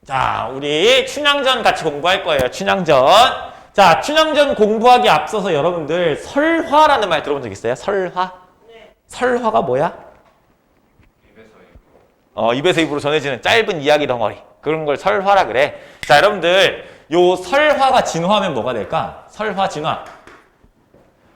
자, 우리 춘향전 같이 공부할 거예요. 춘향전. 자, 춘향전 공부하기 앞서서 여러분들 설화라는 말 들어본 적 있어요? 설화? 네. 설화가 뭐야? 입에서 입으로 전해지는 짧은 이야기 덩어리. 그런 걸 설화라 그래. 자, 여러분들 요 설화가 진화하면 뭐가 될까? 설화 진화.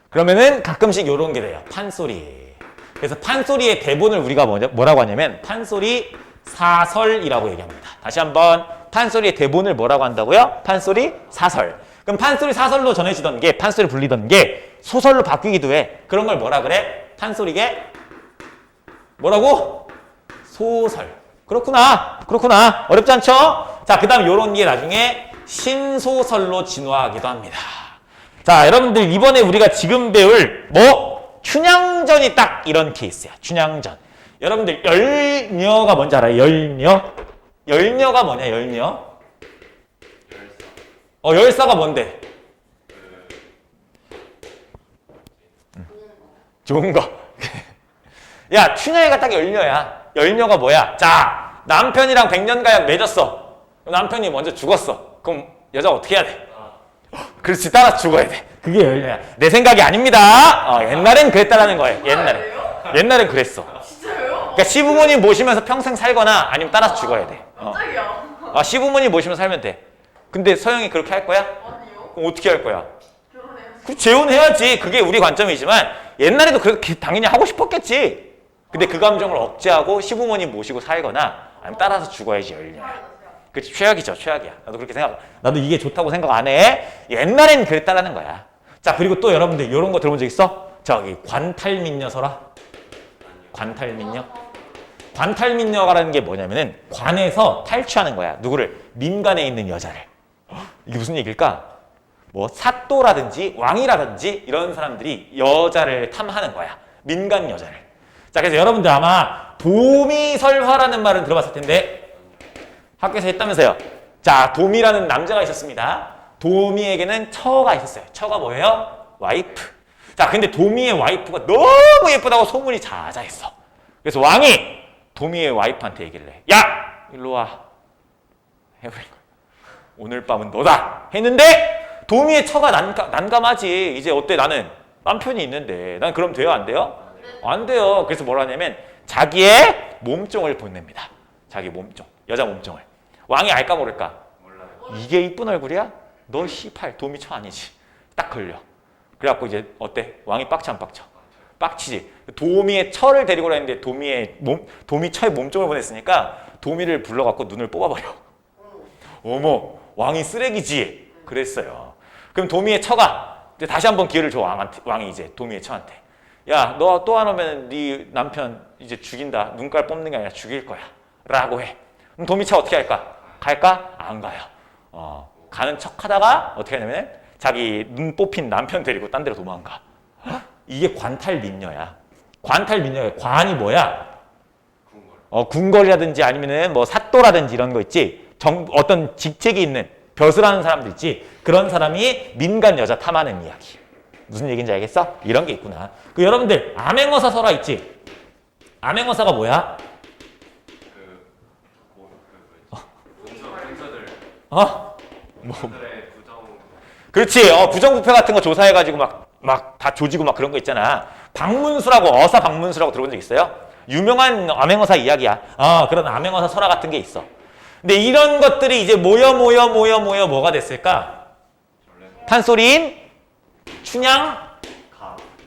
그러면은 가끔씩 요런 게 돼요. 판소리. 그래서 판소리의 대본을 우리가 뭐라고 하냐면 판소리 사설이라고 얘기합니다. 다시 한번 판소리의 대본을 뭐라고 한다고요? 판소리 사설. 그럼 판소리 사설로 전해지던 게 판소리 불리던 게 소설로 바뀌기도 해. 그런 걸 뭐라 그래? 판소리게 뭐라고? 소설. 그렇구나. 그렇구나. 어렵지 않죠? 자, 그 다음 요런 게 나중에 신소설로 진화하기도 합니다. 자, 여러분들 이번에 우리가 지금 배울 춘향전이 딱 이런 케이스야. 춘향전. 여러분들 열녀가 뭔지 알아요? 열녀? 열녀가 뭐냐? 열녀? 열사가 뭔데? 좋은 거. 야, 춘향이가 딱 열녀야. 열녀가 뭐야? 자, 남편이랑 백년가약 맺었어. 남편이 먼저 죽었어. 그럼 여자가 어떻게 해야 돼? 그렇지, 따라 죽어야 돼. 그게 열녀야. 내 생각이 아닙니다. 옛날엔 그랬다라는 거예요. 옛날엔 그랬어. 진짜요? 그러니까 시부모님 모시면서 평생 살거나 아니면 따라서 죽어야 돼. 깜짝이야. 시부모님 모시면서 살면 돼. 근데 서영이 그렇게 할 거야? 아니요. 그럼 어떻게 할 거야? 결혼해야지. 재혼해야지. 그게 우리 관점이지만 옛날에도 그렇게 당연히 하고 싶었겠지. 근데 그 감정을 억제하고 시부모님 모시고 살거나 아니면 따라서 죽어야지 열려야. 그치, 최악이죠. 최악이야. 나도 그렇게 생각. 나도 이게 좋다고 생각 안 해. 옛날엔 그랬다라는 거야. 자, 그리고 또 여러분들 이런 거 들어본 적 있어? 저기 관탈민녀설화? 관탈민녀? 관탈민녀라는 게 뭐냐면은 관에서 탈취하는 거야. 누구를? 민간에 있는 여자를. 이게 무슨 얘기일까? 사또라든지 왕이라든지 이런 사람들이 여자를 탐하는 거야. 민간 여자를. 자, 그래서 여러분들 아마 도미설화라는 말은 들어봤을 텐데 학교에서 했다면서요. 자, 도미라는 남자가 있었습니다. 도미에게는 처가 있었어요. 처가 뭐예요? 와이프. 자, 근데 도미의 와이프가 너무 예쁘다고 소문이 자자했어. 그래서 왕이 도미의 와이프한테 얘기를 해. 야! 일로 와. 해버린 거야. 오늘 밤은 너다. 했는데 도미의 처가 난감하지. 이제 어때? 나는 남편이 있는데. 난 그럼 돼요? 안 돼요? 안 돼요. 그래서 뭐라 하냐면 자기의 몸종을 보냅니다. 자기 몸종. 여자 몸종을. 왕이 알까 모를까? 몰라요. 이게 이쁜 얼굴이야? 너 씨팔 도미 처 아니지. 딱 걸려. 그래갖고 이제 어때? 왕이 빡쳐 안 빡쳐? 빡치지. 도미의 처를 데리고 다니는데 도미 처의 몸종을 보냈으니까 도미를 불러갖고 눈을 뽑아버려. 어머, 왕이 쓰레기지. 그랬어요. 그럼 도미의 처가 이제 다시 한번 기회를 줘. 왕이 이제 도미의 처한테. 야, 너 또 안 오면 네 남편 이제 죽인다. 눈깔 뽑는 게 아니라 죽일 거야. 라고 해. 그럼 도미처 어떻게 할까? 갈까? 안 가요. 가는 척 하다가 어떻게 하냐면 자기 눈 뽑힌 남편 데리고 딴 데로 도망가. 이게 관탈민녀야. 관탈민녀야. 관이 뭐야? 궁궐이라든지 아니면은 사또라든지 이런 거 있지. 어떤 직책이 있는 벼슬 하는 사람들 있지. 그런 사람이 민간 여자 탐하는 이야기. 무슨 얘기인지 알겠어? 이런 게 있구나. 여러분들 암행어사 설화 있지? 암행어사가 뭐야? 그렇지. 부정부패 같은 거 조사해가지고 막 다 조지고 막 그런 거 있잖아. 박문수라고, 어사 박문수라고 들어본 적 있어요? 유명한 암행어사 이야기야. 그런 암행어사 설화 같은 게 있어. 근데 이런 것들이 이제 모여 뭐가 됐을까? 판소리인 춘향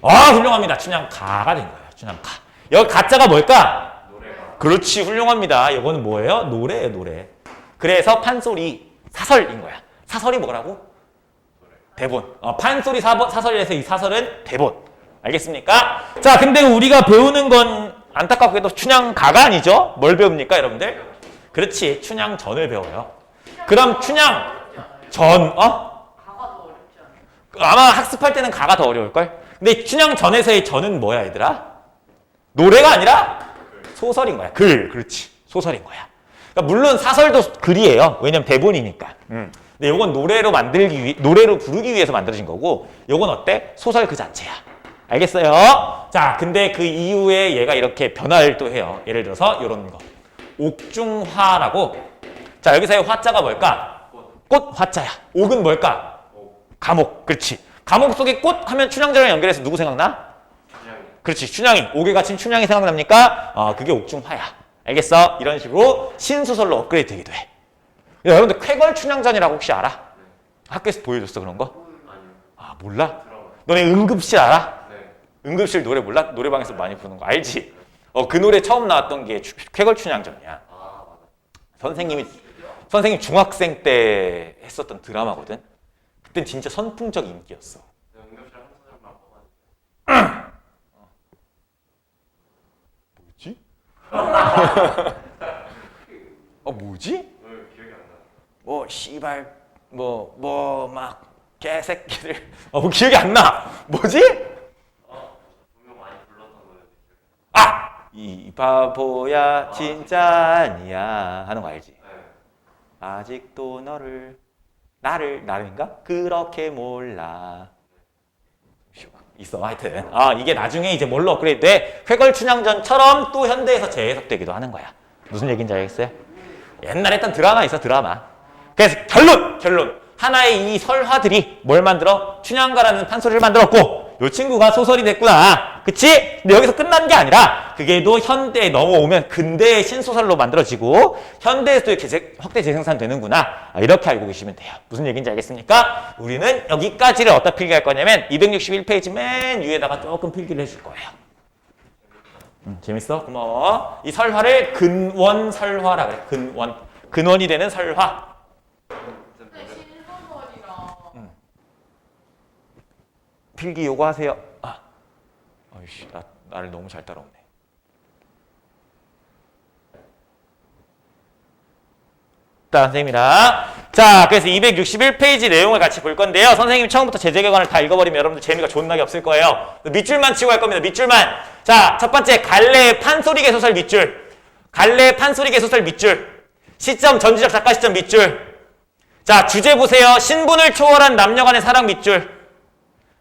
훌륭합니다. 춘향가가 된 거예요. 춘향가. 여기 가짜가 뭘까? 노래가. 그렇지, 훌륭합니다. 이거는 뭐예요? 노래예요, 노래. 그래서 판소리 사설인 거야. 사설이 뭐라고? 대본. 판소리 사설에서 이 사설은 대본. 알겠습니까? 자, 근데 우리가 배우는 건 안타깝게도 춘향가가 아니죠? 뭘 배웁니까, 여러분들? 그렇지, 춘향전을 배워요. 그럼 춘향전, 가가 더 어렵지 않아요? 아마 학습할 때는 가가 더 어려울걸? 근데 춘향전에서의 전은 뭐야, 얘들아? 노래가 아니라 소설인 거야. 그렇지. 소설인 거야. 그러니까 물론 사설도 글이에요. 왜냐면 대본이니까. 근데 이건 노래로 부르기 위해서 만들어진 거고, 이건 어때? 소설 그 자체야. 알겠어요? 자, 근데 그 이후에 얘가 이렇게 변화를 또 해요. 예를 들어서 이런 거. 옥중화라고. 자, 여기서의 화자가 뭘까? 꽃 화자야. 옥은 뭘까? 감옥. 그렇지. 감옥 속에 꽃 하면 춘향전을 연결해서 누구 생각나? 그렇지. 춘향이. 옥에 갇힌 춘향이 생각납니까? 그게 옥중화야. 알겠어? 이런 식으로 신소설로 업그레이드 되기도 해. 야, 여러분들 쾌걸 춘향전이라고 혹시 알아? 학교에서 보여줬어 그런 거? 아, 몰라? 너네 응급실 알아? 응급실 노래 몰라? 노래방에서 많이 부르는 거 알지? 그 노래 처음 나왔던 게 쾌걸 춘향전이야. 선생님 중학생 때 했었던 드라마거든. 그땐 진짜 선풍적 인기였어. 뭐지? 뭐지? 뭐 씨발 뭐 막 개새끼들 뭐 기억이 안 나. 뭐지? 이 바보야 진짜 아니야 하는 거 알지? 아직도 나를인가? 그렇게 몰라. 있어. 하여튼 이게 나중에 이제 뭘로 업그레이드 돼? 쾌걸춘향전처럼 또 현대에서 재해석되기도 하는 거야. 무슨 얘기인지 알겠어요? 옛날에 했던 드라마 있어. 드라마. 그래서 결론 하나의 이 설화들이 뭘 만들어? 춘향가라는 판소리를 만들었고 요 친구가 소설이 됐구나. 그치? 근데 여기서 끝난 게 아니라 그게 또 현대에 넘어오면 근대의 신소설로 만들어지고 현대에서도 확대 재생산 되는구나. 이렇게 알고 계시면 돼요. 무슨 얘기인지 알겠습니까? 우리는 여기까지를 어디다 필기할 거냐면 261페이지 맨 위에다가 조금 필기를 해줄 거예요. 재밌어? 고마워. 이 설화를 근원설화라 그래. 근원이 되는 설화. 필기 요구하세요. 아이씨, 나를 너무 잘 따라오네. 선생님이랑. 자, 그래서 261페이지 내용을 같이 볼 건데요. 선생님이 처음부터 제재개관을 다 읽어버리면 여러분들 재미가 존나게 없을 거예요. 밑줄만 치고 할 겁니다. 밑줄만. 자, 첫 번째 갈래의 판소리개 소설 밑줄. 갈래의 판소리개 소설 밑줄. 시점 전지적 작가 시점 밑줄. 자, 주제 보세요. 신분을 초월한 남녀간의 사랑 밑줄.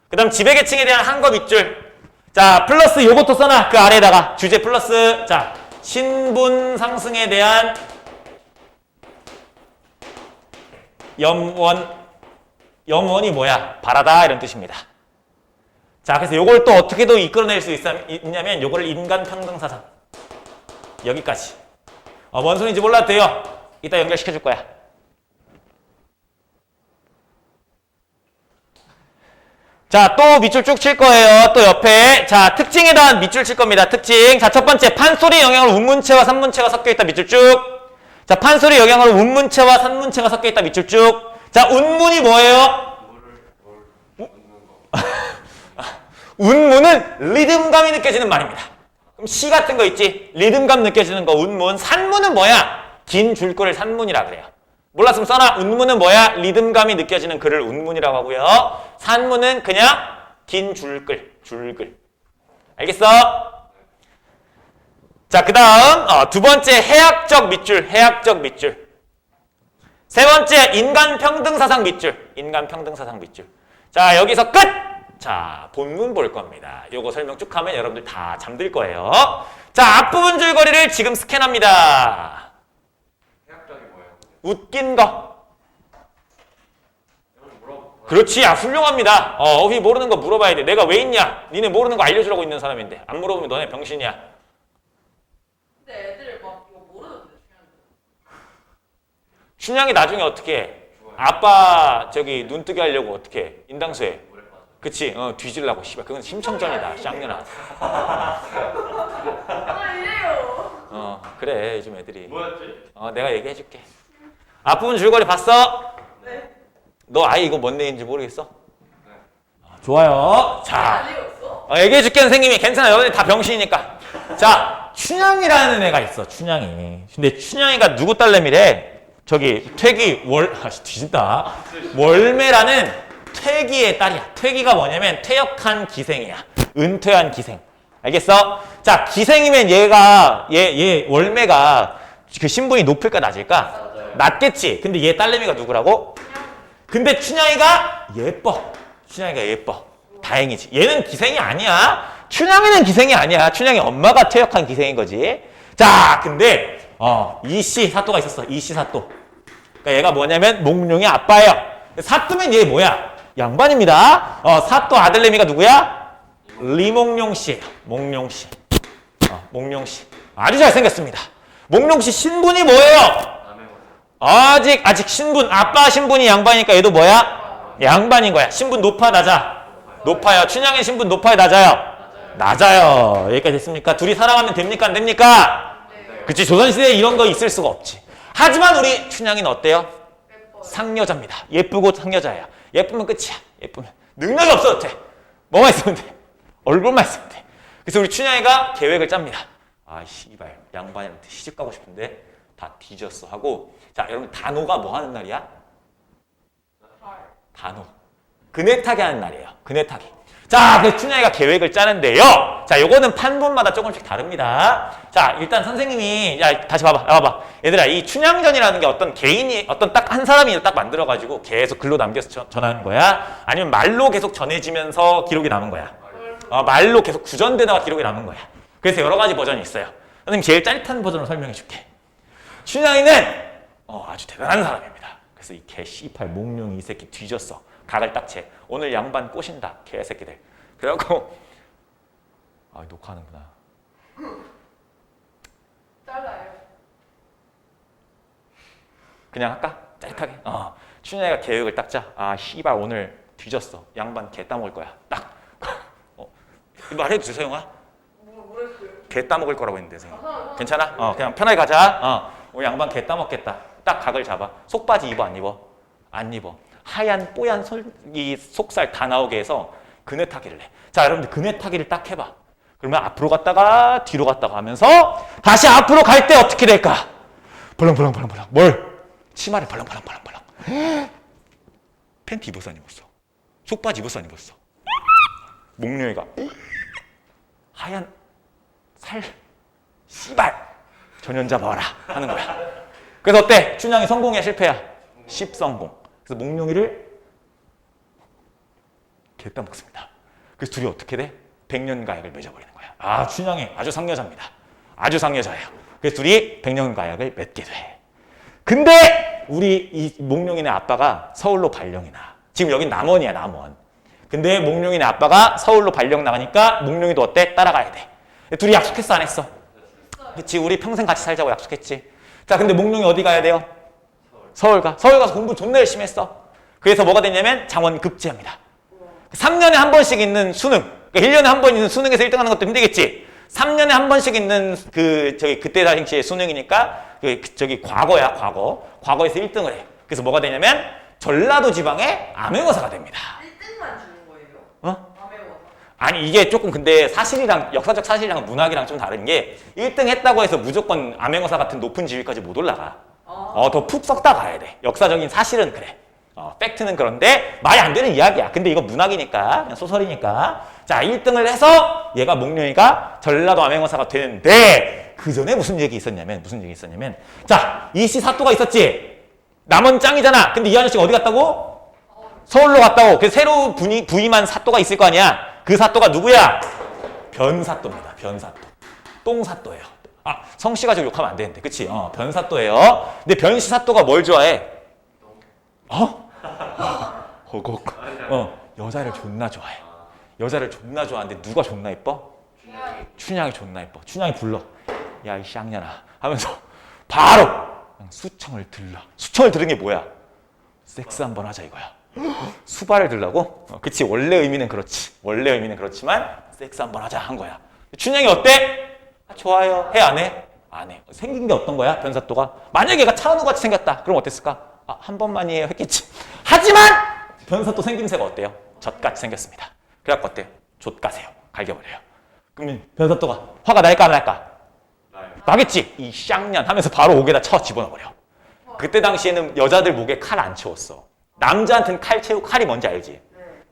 그 다음 지배계층에 대한 한거 밑줄. 자, 플러스 요것도 써놔. 그 아래에다가 주제 플러스. 자, 신분 상승에 대한 염원이 뭐야? 바라다 이런 뜻입니다. 자, 그래서 요걸 또 어떻게 더 이끌어낼 수 있냐면 요거를 인간평등사상 여기까지. 뭔 소리인지 몰라도 돼요. 이따 연결시켜줄 거야. 자, 또 밑줄 쭉 칠 거예요. 또 옆에. 자, 특징에 대한 밑줄 칠 겁니다. 특징. 자, 첫 번째. 판소리 영향으로 운문체와 산문체가 섞여 있다. 밑줄 쭉. 자, 판소리 영향으로 운문체와 산문체가 섞여 있다. 밑줄 쭉. 자, 운문이 뭐예요? 운문은 리듬감이 느껴지는 말입니다. 그럼 시 같은 거 있지? 리듬감 느껴지는 거 운문. 산문은 뭐야? 긴 줄글을 산문이라 그래요. 몰랐으면 써놔. 운문은 뭐야? 리듬감이 느껴지는 글을 운문이라고 하고요. 산문은 그냥 긴 줄글. 알겠어? 자, 그 다음 두 번째 해학적 밑줄. 세 번째 인간평등사상 밑줄. 자, 여기서 끝! 자, 본문 볼 겁니다. 요거 설명 쭉 하면 여러분들 다 잠들 거예요. 자, 앞부분 줄거리를 지금 스캔합니다. 웃긴 거. 그렇지. 훌륭합니다. 어휘 모르는 거 물어봐야 돼. 내가 왜 있냐? 니네 모르는 거 알려주라고 있는 사람인데 안 물어보면 너네 병신이야. 근데 애들 막 이거 모르는데 춘향이 나중에 어떻게 해? 아빠 저기 눈뜨게 하려고 어떻게 해? 인당수해. 그치? 뒤질라고. 씨발 그건 심청전이다. 쌍년아. 이래요. 그래 요즘 애들이. 뭐였지? 내가 얘기해줄게. 앞부분 줄거리 봤어? 네. 너 아예 이거 뭔 내용인지 모르겠어? 네. 좋아요. 자, 안 읽었어? 얘기해줄게 선생님이. 괜찮아. 여러분들 다 병신이니까. 자, 춘향이라는 애가 있어. 춘향이. 근데 춘향이가 누구 딸내미래? 저기 퇴기 뒤진다. 월매라는 퇴기의 딸이야. 퇴기가 뭐냐면 퇴역한 기생이야. 은퇴한 기생. 알겠어? 자, 기생이면 얘 월매가 그 신분이 높을까 낮을까? 낮겠지. 근데 얘 딸내미가 누구라고? 근데 춘향이가 예뻐. 다행이지. 얘는 기생이 아니야. 춘향이는 기생이 아니야. 춘향이 엄마가 퇴역한 기생인 거지. 자, 근데 이씨 사또가 있었어. 이씨 사또. 그러니까 얘가 뭐냐면 몽룡의 아빠예요. 사또면 얘 뭐야? 양반입니다. 사또 아들내미가 누구야? 리몽룡 씨예요. 몽룡 씨. 몽룡 씨. 아주 잘생겼습니다. 몽룡 씨 신분이 뭐예요? 아직 신분. 아빠 신분이 양반이니까 얘도 뭐야? 양반인 거야. 신분 높아 낮아? 높아요. 춘향의 신분 높아요 낮아요? 낮아요. 여기까지 됐습니까? 둘이 사랑하면 됩니까? 안 됩니까? 그치. 조선시대에 이런 거 있을 수가 없지. 하지만 우리 춘향이는 어때요? 상여자입니다. 예쁘고 상여자예요. 예쁘면 끝이야. 예쁘면. 능력이 없어도 돼. 뭐만 있으면 돼. 얼굴만 있으면 돼. 그래서 우리 춘향이가 계획을 짭니다. 아, 씨발. 양반한테 시집 가고 싶은데 다 뒤졌어 하고. 자, 여러분 단오가 뭐 하는 날이야? 단오. 그네 타기 하는 날이에요. 그네 타기. 자, 그래서 춘향이가 계획을 짜는데요. 자, 요거는 판본마다 조금씩 다릅니다. 자, 일단 선생님이, 야, 다시 봐봐. 얘들아, 이 춘향전이라는 게 어떤 개인이, 어떤 딱 한 사람이 딱 만들어가지고 계속 글로 남겨서 전하는 거야? 아니면 말로 계속 전해지면서 기록이 남은 거야? 말로 계속 구전되다가 기록이 남은 거야. 그래서 여러 가지 버전이 있어요. 선생님 제일 짜릿한 버전을 설명해 줄게. 춘향이는, 아주 대단한 사람입니다. 그래서 이 개 씨팔 몽룡이 이 새끼 뒤졌어. 각을 딱 채. 오늘 양반 꼬신다. 개새끼들. 그래갖고 녹화하는구나. 잘라요. 그냥 할까? 짜릿하게. 춘향이가 계획을 딱 짜. 아 씨발 오늘 뒤졌어. 양반 개 따먹을 거야. 딱. 말해도 돼 서영아? 뭐랬어요? 개 따먹을 거라고 했는데 선생님. 괜찮아? 그냥 편하게 가자. 우리 양반 개 따먹겠다. 딱 각을 잡아. 속바지 입어 안 입어? 안 입어. 하얀 뽀얀 이 속살 다 나오게 해서 그네 타기를 해. 자, 여러분들 그네 타기를 딱 해봐. 그러면 앞으로 갔다가 뒤로 갔다가 하면서 다시 앞으로 갈 때 어떻게 될까? 벌렁벌렁. 뭘? 치마를 벌렁벌렁. 팬티 입었어 안 입었어? 속바지 입었어 안 입었어? 몽룡이가 하얀 살 씨발 전연자 봐라 하는 거야. 그래서 어때? 춘향이 성공이야 실패야? 10성공. 그래서 몽룡이를 개따 먹습니다. 그래서 둘이 어떻게 돼? 백년가약을 맺어버리는 거야. 아, 춘향이 아주 상여자입니다. 아주 상여자예요. 그래서 둘이 백년가약을 맺게 돼. 근데 우리 이 몽룡이네 아빠가 서울로 발령이 나. 지금 여긴 남원이야, 남원. 근데 몽룡이네 아빠가 서울로 발령 나가니까 몽룡이도 어때? 따라가야 돼. 둘이 약속했어, 안 했어? 그치, 우리 평생 같이 살자고 약속했지. 자, 근데 몽룡이 어디 가야 돼요? 서울 가서 공부 존나 열심히 했어. 그래서 뭐가 됐냐면 장원급제합니다. 3년에 한 번씩 있는 수능. 그러니까 1년에 한 번 있는 수능에서 1등 하는 것도 힘들겠지. 3년에 한 번씩 있는 그때 당시의 수능이니까 과거야, 과거. 과거에서 1등을 해. 그래서 뭐가 되냐면 전라도 지방의 암행어사가 됩니다. 1등만 주는 거예요? 암행어사. 아니 이게 조금 근데 사실이랑 역사적 사실이랑 문학이랑 좀 다른 게 1등 했다고 해서 무조건 암행어사 같은 높은 지위까지 못 올라가. 더 푹 썩다 가야 돼. 역사적인 사실은 그래. 팩트는 그런데 말이 안 되는 이야기야. 근데 이거 문학이니까, 그냥 소설이니까. 자, 1등을 해서 얘가 몽룡이가 전라도 암행어사가 되는데 그 전에 무슨 얘기 있었냐면 자, 이씨 사또가 있었지. 남원 짱이잖아. 근데 이 아저씨가 어디 갔다고? 서울로 갔다고. 그래서 새로 부임한 사또가 있을 거 아니야. 그 사또가 누구야? 변사또입니다. 변사또. 똥사또예요. 성씨 가지고 욕하면 안 되는데, 그치? 변사또예요. 근데 변씨 사또가 뭘 좋아해? 여자를 존나 좋아해. 여자를 존나 좋아하는데 누가 존나 예뻐? 춘향이 존나 예뻐. 춘향이 불러. 야, 이 쌍년아. 하면서 바로 수청을 들러. 수청을 들은 게 뭐야? 섹스 한번 하자 이거야. 수발을 들라고? 그치, 원래 의미는 그렇지. 원래 의미는 그렇지만 섹스 한번 하자 한 거야. 춘향이 어때? 좋아요. 해, 안 해? 안 해. 생긴 게 어떤 거야? 변사또가. 만약에 얘가 차은우같이 생겼다. 그럼 어땠을까? 한 번만이에요. 했겠지. 하지만 변사또 생김새가 어때요? 젖같이 생겼습니다. 그래갖고 어때요? 좆가세요. 갈겨버려요. 그러면 변사또가 화가 날까 안 날까? 나겠지. 이 쌍년 하면서 바로 옥에다 쳐 집어넣어버려. 그때 당시에는 여자들 목에 칼 안 채웠어. 남자한테는 칼이 뭔지 알지?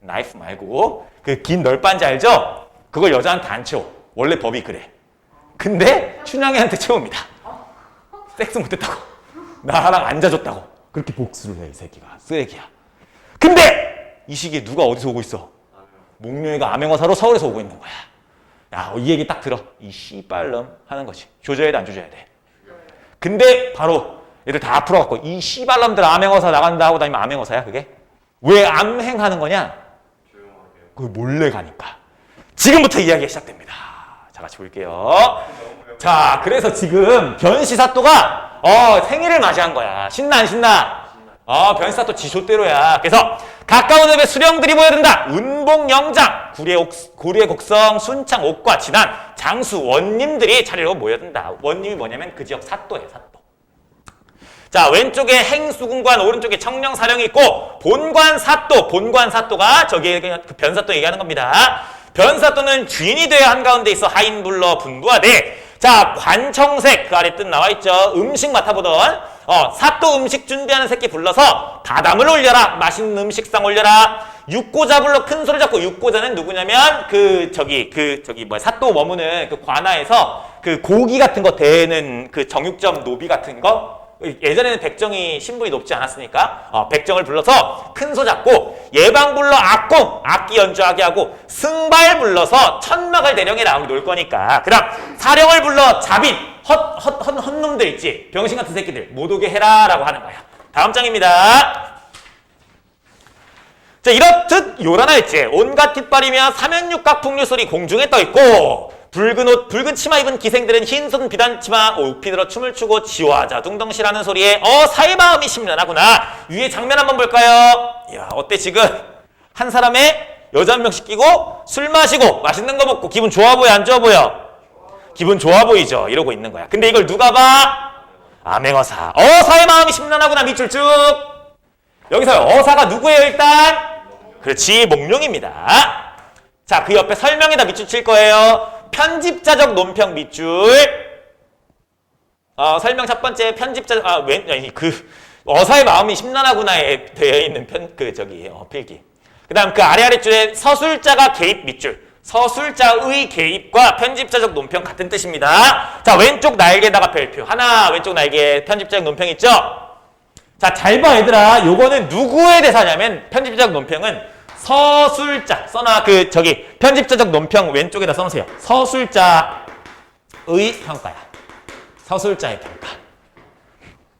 나이프 말고 그 긴 널빤지 알죠? 그걸 여자한테 안 채워. 원래 법이 그래. 근데 춘향이한테 채웁니다. 섹스 못했다고. 나랑 앉아줬다고. 그렇게 복수를 해, 이 새끼가. 쓰레기야. 근데 이 시기에 누가 어디서 오고 있어? 몽룡이가 암행어사로 서울에서 오고 있는 거야. 야, 이 얘기 딱 들어. 이 씨발놈 하는 거지. 조져야 돼, 안 조져야 돼? 근데 바로 애들 다 풀어갖고 이 씨발놈들 암행어사 나간다 하고 다니면 암행어사야 그게? 왜 암행하는 거냐? 그 몰래 가니까. 지금부터 이야기가 시작됩니다. 자, 같이 볼게요. 자, 그래서 지금 변시사또가 생일을 맞이한 거야. 신나 안 신나? 변시사또 지쇼대로야. 그래서 가까운 읍에 수령들이 모여든다. 운봉영장, 고리의 곡성, 순창, 옥과 진안, 장수, 원님들이 차례로 모여든다. 원님이 뭐냐면 그 지역 사또예요. 사또. 자, 왼쪽에 행수군관, 오른쪽에 청령사령이 있고 본관 사또, 본관 사또가 저기 그 변사또 얘기하는 겁니다. 변사또는 주인이 되어 한가운데 있어 하인불러 분부하되 자, 관청색 그 아래 뜻 나와 있죠. 음식 맡아보던 사또 음식 준비하는 새끼 불러서 다담을 올려라. 맛있는 음식상 올려라. 육고자 불러 큰 소리 잡고 육고자는 누구냐면 사또 머무는 그 관아에서 그 고기 같은 거 대는 그 정육점 노비 같은 거 예전에는 백정이 신분이 높지 않았으니까 백정을 불러서 큰 소 잡고 예방 불러 악공 악기 연주하게 하고 승발 불러서 천막을 대령해라 우리 놀 거니까 그 다음 사령을 불러 자빈 헛놈들 있지 병신 같은 새끼들 못 오게 해라 라고 하는 거야. 다음 장입니다. 자, 이렇듯 요란할지 온갖 깃발이며 사면육각 풍류 소리 공중에 떠있고 붉은 옷, 붉은 치마 입은 기생들은 흰손 비단 치마 옷피 들어 춤을 추고 지화자 둥덩실하는 소리에 사의 마음이 심란하구나. 위에 장면 한번 볼까요? 야, 어때 지금 한 사람의 여자 한 명씩 끼고 술 마시고 맛있는 거 먹고 기분 좋아 보여 안 좋아 보여? 기분 좋아 보이죠? 이러고 있는 거야. 근데 이걸 누가 봐? 암행어사. 사의 마음이 심란하구나. 밑줄 쭉. 여기서 어사가 누구예요 일단? 그렇지, 몽룡입니다. 자, 그 옆에 설명에다 밑줄 칠 거예요. 편집자적 논평 밑줄. 설명 첫 번째 편집자적 어사의 마음이 심란하구나에 되어 있는 필기. 그다음 그 아래줄에 서술자가 개입 밑줄. 서술자의 개입과 편집자적 논평 같은 뜻입니다. 자, 왼쪽 날개다가 별표. 하나 왼쪽 날개 편집자적 논평 있죠? 자, 잘 봐 얘들아. 요거는 누구의 대사냐면 편집자적 논평은 서술자 써놔. 편집자적 논평 왼쪽에다 써놓으세요. 서술자의 평가야. 서술자의 평가.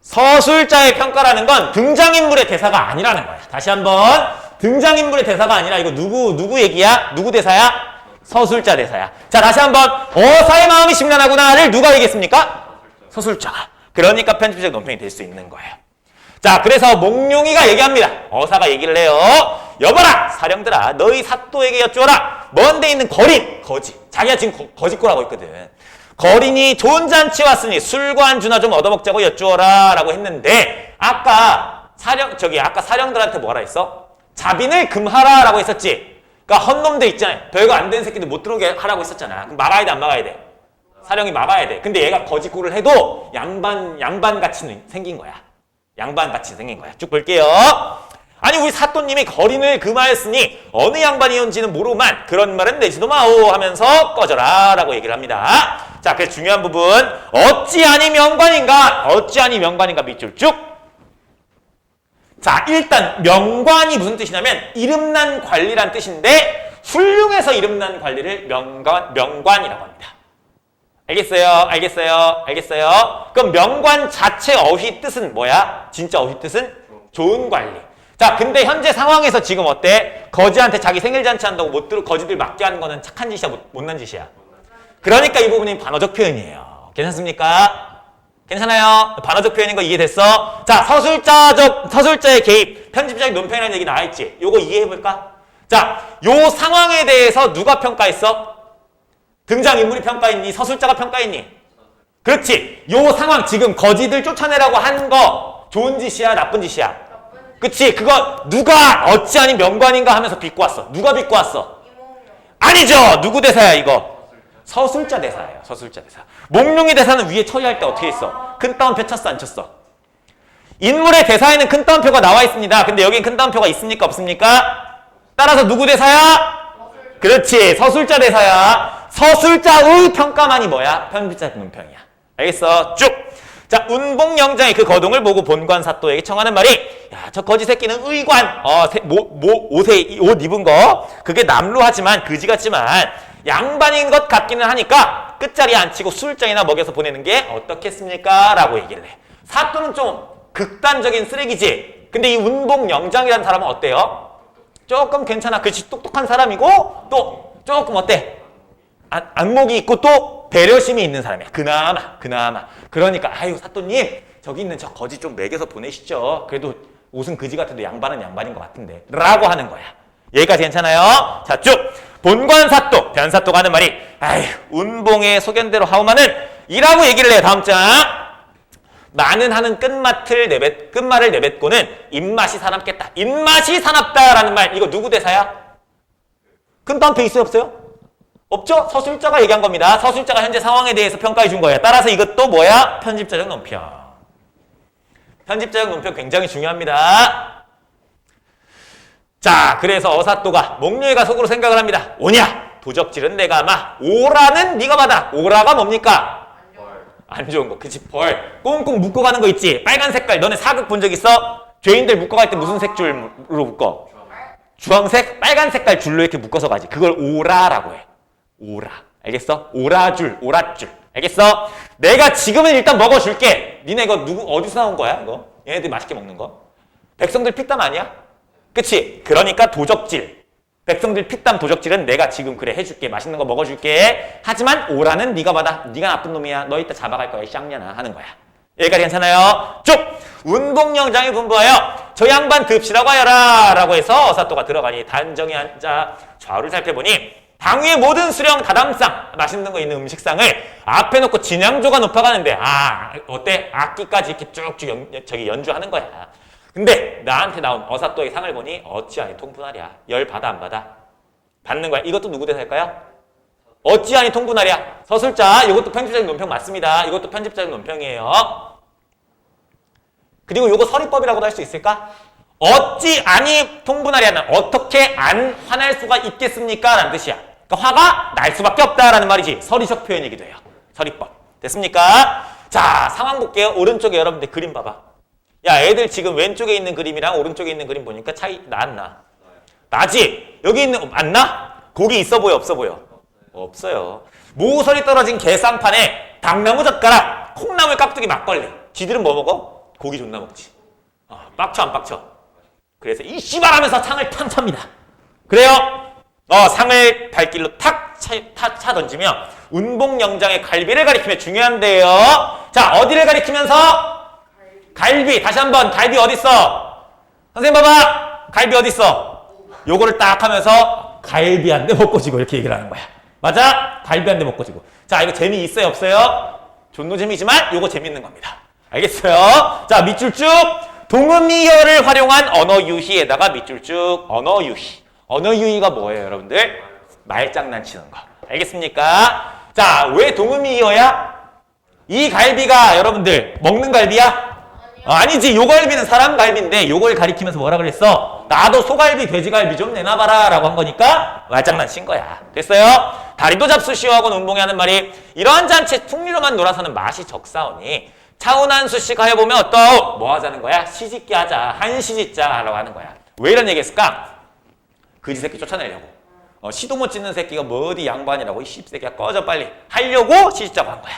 서술자의 평가라는 건 등장인물의 대사가 아니라는 거야. 다시 한번 등장인물의 대사가 아니라 이거 누구 얘기야? 누구 대사야? 서술자 대사야. 자, 다시 한번 어사의 마음이 심란하구나를 누가 얘기했습니까? 서술자가. 그러니까 편집자적 논평이 될 수 있는 거예요. 자, 그래서 몽룡이가 얘기합니다. 어사가 얘기를 해요. 여봐라 사령들아 너희 사또에게 여쭈어라. 먼데 있는 거지 자기가 지금 거짓골하고 있거든. 거린이 좋은 잔치 왔으니 술과 안주나 좀 얻어먹자고 여쭈어라 라고 했는데 아까 사령들한테 뭐라 했어? 자빈을 금하라 라고 했었지. 그러니까 헛놈들 있잖아요. 별거 안 되는 새끼들 못 들어오게 하라고 했었잖아. 그럼 막아야 돼 안 막아야 돼? 사령이 막아야 돼. 근데 얘가 거짓골을 해도 양반같이 생긴 거야. 양반같이 생긴 거야. 쭉 볼게요. 아니 우리 사또님이 거린을 금하였으니 어느 양반이온지는 모르만 그런 말은 내지도 마오 하면서 꺼져라 라고 얘기를 합니다. 자, 그래서 중요한 부분 어찌하니 명관인가 밑줄 쭉. 자, 일단 명관이 무슨 뜻이냐면 이름난 관리란 뜻인데 훌륭해서 이름난 관리를 명관이라고 합니다. 알겠어요? 그럼 명관 자체 어휘 뜻은 뭐야? 진짜 어휘 뜻은 좋은 관리. 자, 근데 현재 상황에서 지금 어때? 거지한테 자기 생일잔치 한다고 못 들어 거지들 맞게 하는 거는 착한 짓이야, 못난 짓이야? 그러니까 이 부분이 반어적 표현이에요. 괜찮습니까? 괜찮아요? 반어적 표현인 거 이해됐어? 자, 서술자의 개입, 편집자의 논평이라는 얘기 나와있지? 요거 이해해볼까? 자, 요 상황에 대해서 누가 평가했어? 등장인물이 평가했니? 서술자가 평가했니? 그렇지. 요 상황 지금 거지들 쫓아내라고 한 거 좋은 짓이야? 나쁜 짓이야? 그치. 그거 누가 어찌하니 명관인가 하면서 빚고 왔어. 누가 빚고 왔어? 아니죠. 누구 대사야 이거? 서술자 대사예요. 서술자 대사. 몽룡이 대사는 위에 처리할 때 어떻게 했어? 큰 따옴표 쳤어 안 쳤어? 인물의 대사에는 큰 따옴표가 나와 있습니다. 근데 여긴 큰 따옴표가 있습니까 없습니까? 따라서 누구 대사야? 그렇지. 서술자 대사야. 서술자의 평가만이 뭐야? 편집자적 논평이야. 알겠어? 쭉. 자, 운봉영장이 그 거동을 보고 본관 사또에게 청하는 말이 야, 저 거지 새끼는 의관 옷 입은 거 그게 남루하지만 그지 같지만 양반인 것 같기는 하니까 끝자리에 앉히고 술장이나 먹여서 보내는 게 어떻겠습니까? 라고 얘기를 해. 사또는 좀 극단적인 쓰레기지. 근데 이 운봉영장이라는 사람은 어때요? 조금 괜찮아. 그렇지, 똑똑한 사람이고 또 조금 어때? 안목이 있고 또 배려심이 있는 사람이야. 그나마. 그러니까 아유 사또님 저기 있는 저 거지 좀 먹여서 보내시죠. 그래도 옷은 그지 같은데 양반은 양반인 것 같은데 라고 하는 거야. 여기까지 괜찮아요? 자, 쭉. 본관사또, 변사또가 하는 말이 아휴 운봉의 소견대로 하오마는 이라고 얘기를 해요. 다음 장. 나는 하는 끝말을 내뱉고는 입맛이 사납겠다. 입맛이 사납다라는 말 이거 누구 대사야? 그 다음 배 있어요 없어요? 없죠? 서술자가 얘기한 겁니다. 서술자가 현재 상황에 대해서 평가해 준 거예요. 따라서 이것도 뭐야? 편집자적 논평. 편집자적 논평 굉장히 중요합니다. 자, 그래서 어사또가 목류이가 속으로 생각을 합니다. 오냐? 도적질은 내가 아마 오라는 네가 받아. 오라가 뭡니까? 안 좋은 거. 그치, 벌. 꽁꽁 묶어가는 거 있지? 빨간 색깔. 너네 사극 본 적 있어? 죄인들 묶어갈 때 무슨 색 줄로 묶어? 주황색? 빨간 색깔 줄로 이렇게 묶어서 가지. 그걸 오라라고 해. 오라. 알겠어? 오라줄, 오랏줄. 알겠어? 내가 지금은 일단 먹어줄게. 니네 이거 어디서 나온 거야? 이거? 얘네들이 맛있게 먹는 거? 백성들 피땀 아니야? 그치? 그러니까 도적질. 백성들 피땀 도적질은 내가 지금 그래 해줄게. 맛있는 거 먹어줄게. 하지만 오라는 네가 받아. 네가 나쁜 놈이야. 너 이따 잡아갈 거야. 쌍년아 하는 거야. 여기까지 괜찮아요? 쭉! 운봉영장에 분부하여 저 양반 급시라고 하여라 라고 해서 어사또가 들어가니 단정히 앉아 좌우를 살펴보니 당 위의 모든 수령 다담상 맛있는 거 있는 음식상을 앞에 놓고 진양조가 높아가는데 어때? 악기까지 이렇게 쭉쭉 연주하는 거야. 근데 나한테 나온 어사또의 상을 보니 어찌하니 통분하랴. 열 받아 안 받아? 받는 거야. 이것도 누구 대사일까요? 어찌하니 통분하랴. 서술자. 이것도 편집자적 논평 맞습니다. 이것도 편집자적 논평이에요. 그리고 이거 서리법이라고도 할 수 있을까? 어찌하니 통분하랴는 어떻게 안 화날 수가 있겠습니까? 라는 뜻이야. 그러니까 화가 날 수밖에 없다라는 말이지. 서리적 표현이기도 해요. 서리법. 됐습니까? 자, 상황 볼게요. 오른쪽에 여러분들 그림 봐봐. 야, 애들 지금 왼쪽에 있는 그림이랑 오른쪽에 있는 그림 보니까 차이 나 안 나? 나지? 여기 있는 안 나? 고기 있어 보여 없어 보여? 없어요. 모서리 떨어진 게쌍판에 당나무 젓가락, 콩나물 깍두기 막걸리. 지들은 뭐 먹어? 고기 존나 먹지. 빡쳐 안 빡쳐? 그래서 이 씨발 하면서 상을 탕 찹니다. 그래요? 상을 발길로 탁 차 던지며 운봉영장의 갈비를 가리키며 중요한데요. 자, 어디를 가리키면서? 갈비. 다시 한번 갈비 어딨어? 선생님 봐봐. 갈비 어딨어? 요거를 딱 하면서 갈비 한 대 먹고 지고 이렇게 얘기를 하는 거야. 맞아? 갈비 한 대 먹고 지고. 자, 이거 재미있어요 없어요? 존노 재미지만 요거 재밌는 겁니다. 알겠어요? 자, 밑줄 쭉. 동음이어를 활용한 언어 유희에다가 밑줄 쭉. 언어 유희. 언어 유희가 뭐예요 여러분들? 말장난치는 거. 알겠습니까? 자, 왜 동음이어야? 이 갈비가 여러분들 먹는 갈비야? 아니지. 요 갈비는 사람 갈비인데 요걸 가리키면서 뭐라 그랬어? 나도 소갈비, 돼지갈비 좀 내놔봐라 라고 한 거니까 말장난친 거야. 됐어요? 다리도 잡수시오하고 운봉이 하는 말이 이러한 잔치 풍류로만 놀아서는 맛이 적사오니 차운한수씩 하여보면 어떠? 뭐 하자는 거야? 시집게 하자. 한시집자 라고 하는 거야. 왜 이런 얘기 했을까? 그지 새끼 쫓아내려고. 시도 못 짓는 새끼가 뭐 어디 양반이라고 이 씹새끼야 꺼져 빨리 하려고 시집자고 한 거야.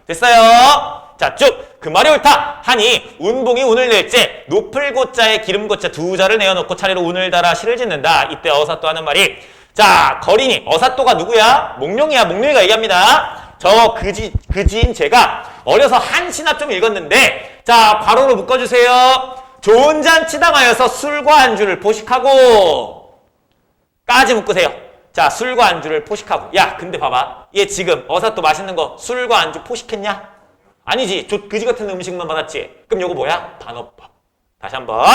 됐어요? 자, 쭉. 그 말이 옳다 하니 운봉이 운을 낼째 높을 고자에 기름 고자 두 자를 내어놓고 차례로 운을 달아 시를 짓는다. 이때 어사또 하는 말이 자, 거리니 어사또가 누구야? 목룡이야. 목룡이가 얘기합니다. 저 그지인 제가 어려서 한시나 좀 읽었는데 자, 괄호로 묶어주세요. 좋은 잔치 당하여서 술과 안주를 포식하고 까지 묶으세요. 자, 술과 안주를 포식하고. 야, 근데 봐봐. 얘 지금 어사또 맛있는 거 술과 안주 포식했냐? 아니지. 그지 같은 음식만 받았지. 그럼 요거 뭐야? 반어법. 다시 한번.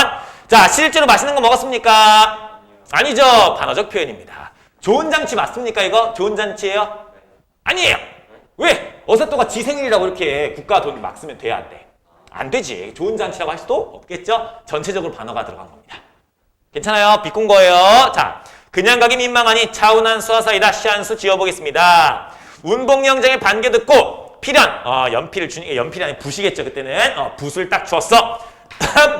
자, 실제로 맛있는 거 먹었습니까? 아니죠. 반어적 표현입니다. 좋은 잔치 맞습니까 이거? 좋은 잔치예요? 아니에요. 왜? 어사또가 지 생일이라고 이렇게 국가 돈 막 쓰면 돼야 안 돼? 안 되지. 좋은 잔치라고 할 수도 없겠죠? 전체적으로 반어가 들어간 겁니다. 괜찮아요? 비꼰 거예요. 자, 그냥 가기 민망하니 차운한 수하사이다. 시한수 지어보겠습니다. 운봉영장의 반개 듣고 필연 연필을 주니 연필이 아니 붓이겠죠. 그때는 붓을 딱 주었어.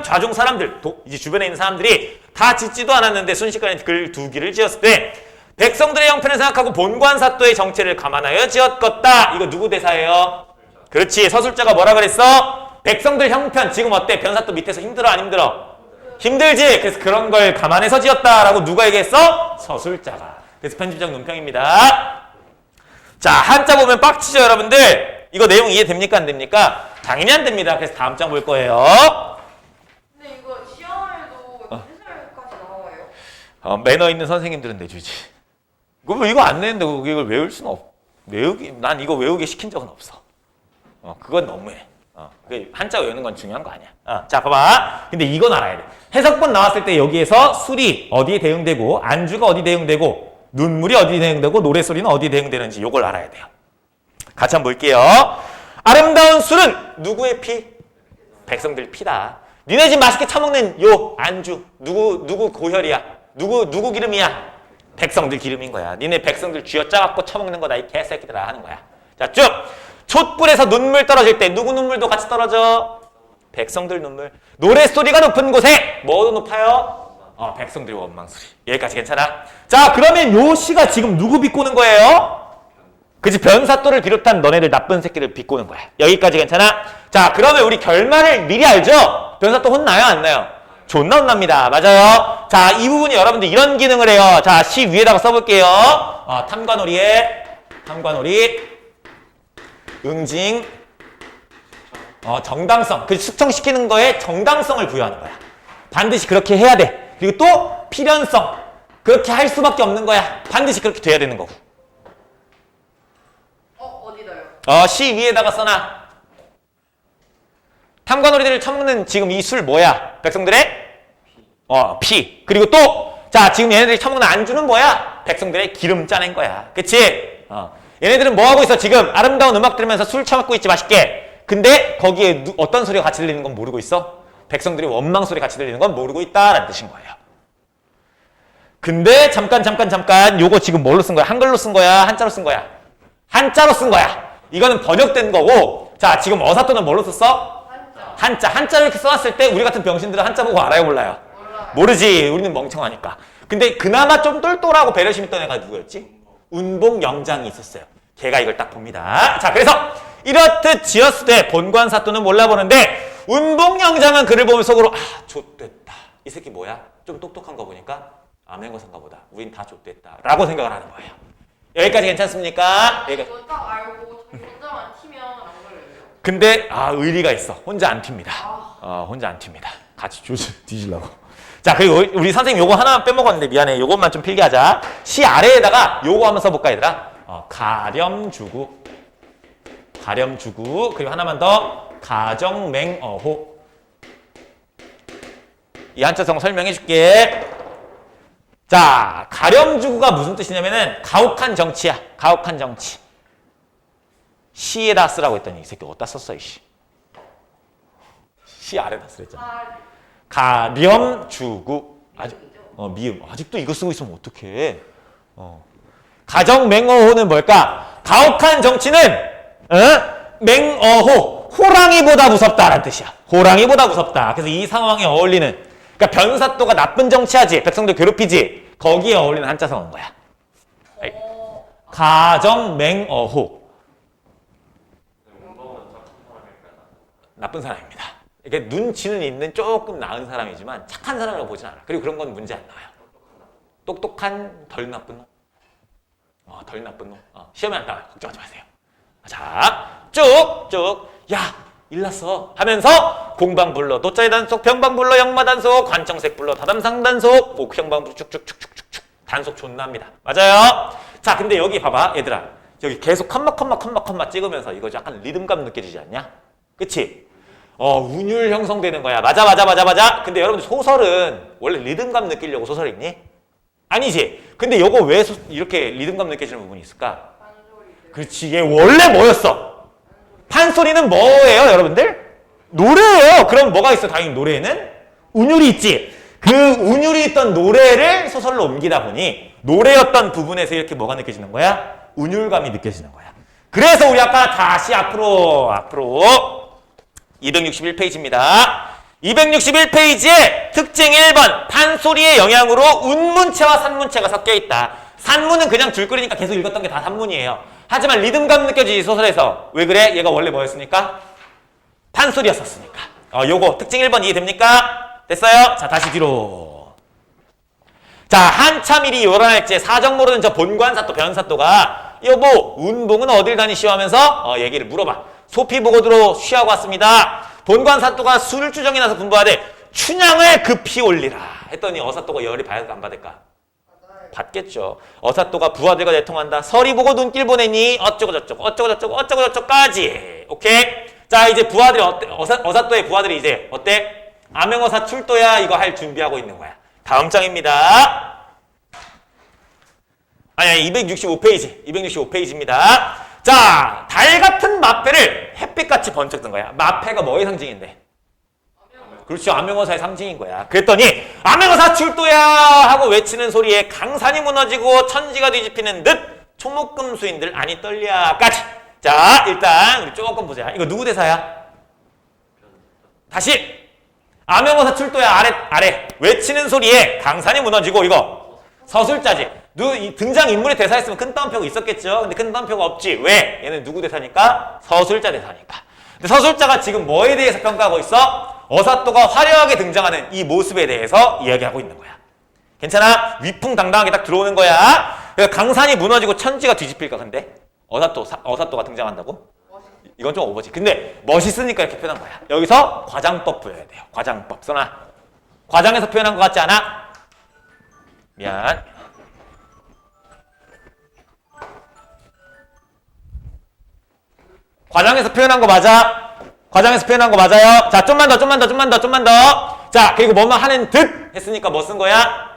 좌종 사람들 이제 주변에 있는 사람들이 다 짓지도 않았는데 순식간에 글 두 기를 지었을 때 백성들의 형편을 생각하고 본관사또의 정체를 감안하여 지었겠다. 이거 누구 대사예요? 그렇지. 서술자가 뭐라 그랬어? 백성들 형편 지금 어때? 변사또 밑에서 힘들어 안 힘들어? 힘들지? 그래서 그런 걸 감안해서 지었다라고 누가 얘기했어? 서술자가. 그래서 편집적 논평입니다. 자, 한자 보면 빡치죠, 여러분들? 이거 내용 이해됩니까? 안 됩니까? 당연히 안 됩니다. 그래서 다음 장 볼 거예요. 근데 이거 시험에도 해설까지 나와요? 매너 있는 선생님들은 내주지. 이거 안 내는데 이걸 외울 수는 없. 난 이거 외우게 시킨 적은 없어. 그건 너무해. 한자 외우는 건 중요한 거 아니야. 자, 봐봐. 근데 이건 알아야 돼. 해석본 나왔을 때 여기에서 술이 어디에 대응되고 안주가 어디 대응되고 눈물이 어디 대응되고 노래소리는 어디 대응되는지 요걸 알아야 돼요. 같이 한번 볼게요. 아름다운 술은 누구의 피? 백성들 피다. 니네 집 맛있게 처먹는 요 안주 누구 고혈이야? 누구 기름이야? 백성들 기름인 거야. 니네 백성들 쥐어짜갖고 처먹는 거다 이 개새끼들아 하는 거야. 자, 쭉. 촛불에서 눈물 떨어질 때 누구 눈물도 같이 떨어져? 백성들 눈물. 노래소리가 높은 곳에 뭐도 높아요? 백성들 원망소리. 여기까지 괜찮아? 자, 그러면 요 시가 지금 누구 비꼬는 거예요? 그치, 변사또를 비롯한 너네들 나쁜 새끼들 비꼬는 거야. 여기까지 괜찮아? 자, 그러면 우리 결말을 미리 알죠? 변사또 혼나요 안 나요? 존나 혼납니다. 맞아요? 자, 이 부분이 여러분들 이런 기능을 해요. 자, 시 위에다가 써볼게요. 탐관오리 응징 정당성. 그 숙청시키는 거에 정당성을 부여하는 거야. 반드시 그렇게 해야 돼. 그리고 또 필연성. 그렇게 할 수밖에 없는 거야. 반드시 그렇게 돼야 되는 거고. 어디다요? 시 위에다가 써놔. 탐관오리들을 처먹는 지금 이 술 뭐야? 백성들의 피. 그리고 또 자, 지금 얘네들이 처먹는 안주는 뭐야? 백성들의 기름 짜낸 거야. 그치? 얘네들은 뭐 하고 있어? 지금 아름다운 음악 들으면서 술 처먹고 있지 맛있게. 근데 거기에 어떤 소리가 같이 들리는 건 모르고 있어? 백성들이 원망 소리 같이 들리는 건 모르고 있다라는 뜻인 거예요. 근데 잠깐 요거 지금 뭘로 쓴 거야? 한글로 쓴 거야? 한자로 쓴 거야? 한자로 쓴 거야. 이거는 번역된 거고. 자, 지금 어사또는 뭘로 썼어? 한자를 이렇게 써놨을 때 우리 같은 병신들은 한자 보고 알아요, 몰라요? 모르지. 우리는 멍청하니까. 근데 그나마 좀 똘똘하고 배려심 있던 애가 누구였지? 운봉영장이 있었어요. 걔가 이걸 딱 봅니다. 자, 그래서 이렇듯 지었을 때 본관사또는 몰라보는데 운봉영장은 글을 보면 속으로 좆됐다. 이 새끼 뭐야? 좀 똑똑한 거 보니까 암행어사인가 보다. 우린 다 좆됐다. 라고 생각을 하는 거예요. 여기까지 괜찮습니까? 이거 딱 알고 혼자만 튀면 안 걸려요? 근데 의리가 있어. 혼자 안 튑니다. 혼자 안 튑니다. 같이 뒤질라고. 자, 그리고 우리 선생님 요거 하나만 빼먹었는데 미안해. 요것만 좀 필기 하자. 시 아래에다가 요거 한번 써볼까 얘들아? 가렴주구. 그리고 하나만 더. 가정맹어호. 이 한자성 설명해 줄게. 자, 가렴주구가 무슨 뜻이냐면은 가혹한 정치야. 가혹한 정치. 시에다 쓰라고 했더니 이 새끼 어디다 썼어 이씨. 시 아래다 쓰랬잖아. 가렴주구. 미음. 아직도 이거 쓰고 있으면 어떡해. 가정맹어호는 뭘까? 가혹한 정치는 맹어호. 호랑이보다 무섭다라는 뜻이야. 호랑이보다 무섭다. 그래서 이 상황에 어울리는, 그러니까 변사또가 나쁜 정치하지, 백성들 괴롭히지, 거기에 어울리는 한자성어인 거야. 가정맹어호. 나쁜 사람입니다. 이게 눈치는 있는 조금 나은 사람이지만 착한 사람이라고 보진 않아. 그리고 그런 건 문제 안 나와요. 똑똑한 덜 나쁜 놈. 덜 나쁜 놈. 시험에 안 나와요. 걱정하지 마세요. 자, 쭉쭉. 야, 일났어 하면서 공방불러, 도자의 단속, 병방불러, 역마단속, 관청색불러, 다담상단속, 옥형방불러 쭉쭉쭉쭉쭉 단속 존나 합니다. 맞아요? 자, 근데 여기 봐봐 얘들아. 여기 계속 컴마 찍으면서 이거 약간 리듬감 느껴지지 않냐? 그치? 운율 형성되는 거야. 맞아. 근데 여러분들 소설은 원래 리듬감 느끼려고 소설 읽니? 아니지. 근데 요거 왜 이렇게 리듬감 느껴지는 부분이 있을까? 그렇지. 얘 원래 뭐였어? 판소리는 뭐예요, 여러분들? 노래예요. 그럼 뭐가 있어? 당연히 노래에는 운율이 있지. 그 운율이 있던 노래를 소설로 옮기다 보니 노래였던 부분에서 이렇게 뭐가 느껴지는 거야? 운율감이 느껴지는 거야. 그래서 우리 아까 다시 앞으로 261페이지입니다. 261페이지에 특징 1번 판소리의 영향으로 운문체와 산문체가 섞여 있다. 산문은 그냥 줄 끓이니까 계속 읽었던 게 다 산문이에요. 하지만 리듬감 느껴지지 소설에서. 왜 그래? 얘가 원래 뭐였습니까? 판소리였었으니까. 요거 특징 1번 이해됩니까? 됐어요? 자, 다시 뒤로. 자, 한참 일이 요란할지 사정 모르는 저 본관사또 변사또가 여보 운봉은 어딜 다니시오 하면서 얘기를 물어봐. 소피 보고드로 쉬하고 왔습니다. 본관사또가 술주정이 나서 분부하되 춘향을 급히 올리라 했더니 어사또가 열이 받을까 안 받을까? 받겠죠. 어사또가 부하들과 내통한다. 서리 보고 눈길 보내니 어쩌고저쩌고 어쩌고저쩌고 어쩌고저쩌고까지. 오케이? 자, 이제 부하들이 어때? 어사또의 부하들이 이제 어때? 암행어사 출도야 이거 할 준비하고 있는 거야. 다음 장입니다. 아니 265페이지. 265페이지입니다. 자, 달 같은 마패를 햇빛같이 번쩍 든 거야. 마패가 뭐의 상징인데? 그렇죠. 암행어사의 상징인 거야. 그랬더니 암행어사 출도야 하고 외치는 소리에 강산이 무너지고 천지가 뒤집히는 듯 초목금수인들 안이 떨려까지. 자, 일단 우리 조금 보자. 이거 누구 대사야? 다시 암행어사 출도야 아래 외치는 소리에 강산이 무너지고 이거 서술자지. 등장인물의 대사였으면 큰 따옴표가 있었겠죠. 근데 큰 따옴표가 없지. 왜? 얘는 누구 대사니까? 서술자 대사니까. 근데 서술자가 지금 뭐에 대해서 평가하고 있어? 어사또가 화려하게 등장하는 이 모습에 대해서 이야기하고 있는 거야. 괜찮아? 위풍당당하게 딱 들어오는 거야. 강산이 무너지고 천지가 뒤집힐까 근데? 어사또가 등장한다고? 이건 좀 오버지. 근데 멋있으니까 이렇게 표현한 거야. 여기서 과장법 보여야 돼요. 과장법. 써놔. 과장에서 표현한 것 같지 않아? 미안. 과장에서 표현한 거 맞아? 과장에서 표현한 거 맞아요? 자, 좀만 더. 자, 그리고 뭐뭐 하는 듯 했으니까 뭐 쓴 거야?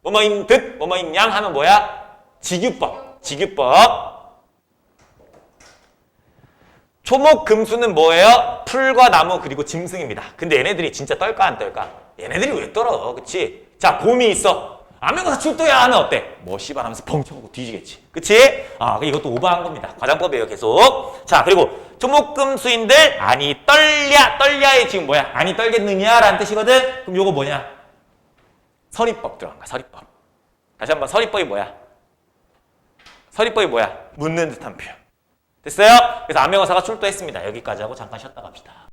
뭐뭐인 듯, 뭐뭐인 양 하면 뭐야? 직유법. 초목금수는 뭐예요? 풀과 나무 그리고 짐승입니다. 근데 얘네들이 진짜 떨까 안 떨까? 얘네들이 왜 떨어? 그치? 자, 곰이 있어. 암행어사 출도야 하면 어때? 뭐 씨발 하면서 벙쳐보고 뒤지겠지. 그치? 이것도 오버한 겁니다. 과장법이에요 계속. 자, 그리고 초목금수인들 안이 떨랴의 지금 뭐야? 안이 떨겠느냐 라는 뜻이거든? 그럼 요거 뭐냐? 서리법 들어간 거야. 서리법. 다시 한번 서리법이 뭐야? 묻는 듯한 표현. 됐어요? 그래서 암행어사가 출도했습니다. 여기까지 하고 잠깐 쉬었다 갑시다.